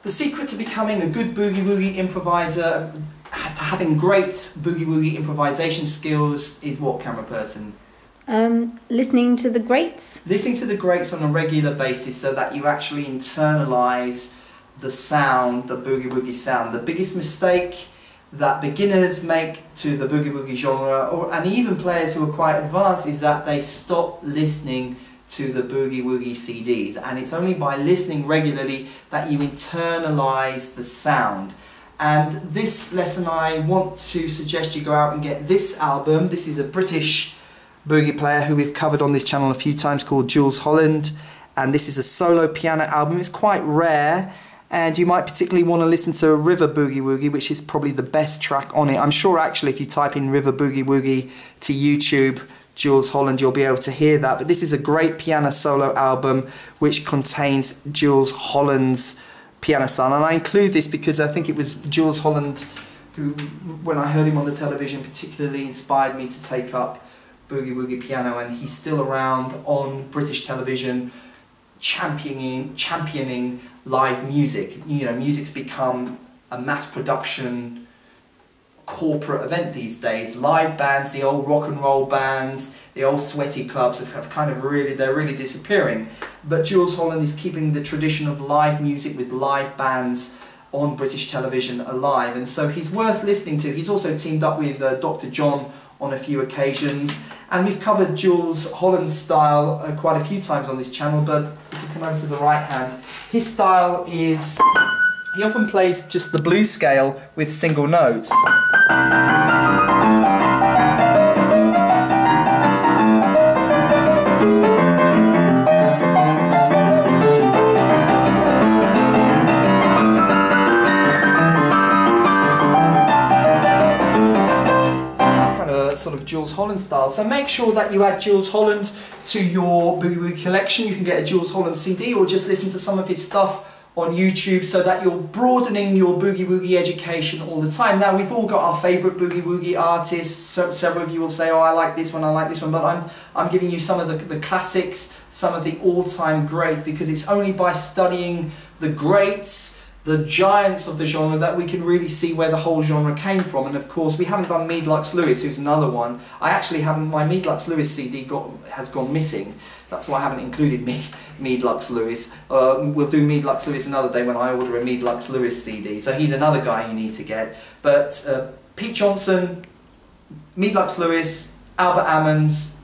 The secret to becoming a good boogie-woogie improviser, to having great boogie-woogie improvisation skills is what, camera person? Listening to the greats. Listening to the greats on a regular basis so that you actually internalise the sound, the boogie-woogie sound. The biggest mistake that beginners make to the boogie-woogie genre, and even players who are quite advanced, is that they stop listening to the boogie-woogie CDs, and it's only by listening regularly that you internalise the sound. And this lesson I want to suggest you go out and get this album. This is a British Boogie Player who we've covered on this channel a few times, called Jools Holland, and this is a solo piano album. It's quite rare, and you might particularly want to listen to River Boogie-woogie, which is probably the best track on it. I'm sure actually if you type in River Boogie-woogie to YouTube, Jools Holland, you'll be able to hear that. But this is a great piano solo album which contains Jools Holland's piano style, and I include this because I think it was Jools Holland who, when I heard him on the television, particularly inspired me to take up boogie-woogie piano, and he's still around on British television championing live music. You know, music's become a mass production corporate event these days. Live bands, the old rock and roll bands, the old sweaty clubs have kind of they're really disappearing. But Jools Holland is keeping the tradition of live music with live bands on British television alive, and so he's worth listening to. He's also teamed up with Dr. John on a few occasions, and we've covered Jools Holland's style quite a few times on this channel. But if you come over to the right hand, his style is, he often plays just the blues scale with single notes. Sort of Jools Holland style. So make sure that you add Jools Holland to your boogie-woogie collection. You can get a Jools Holland CD or just listen to some of his stuff on YouTube, so that you're broadening your boogie-woogie education all the time. Now, we've all got our favourite boogie-woogie artists. So, several of you will say, oh, I like this one, but I'm giving you some of the classics, some of the all-time greats, because it's only by studying the greats, the giants of the genre, that we can really see where the whole genre came from. And of course, we haven't done Mead Lux Lewis, who's another one. I actually haven't, my Mead Lux Lewis CD has gone missing. That's why I haven't included Mead Lux Lewis. We'll do Mead Lux Lewis another day when I order a Mead Lux Lewis CD. So he's another guy you need to get. But Pete Johnson, Mead Lux Lewis, Albert Ammons,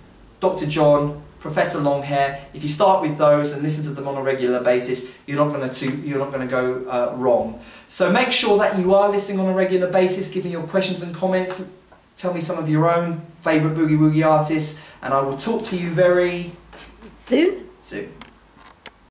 Dr. John, Professor Longhair. If you start with those and listen to them on a regular basis, you're not going to go wrong. So make sure that you are listening on a regular basis. Give me your questions and comments. Tell me some of your own favourite boogie-woogie artists, and I will talk to you very soon.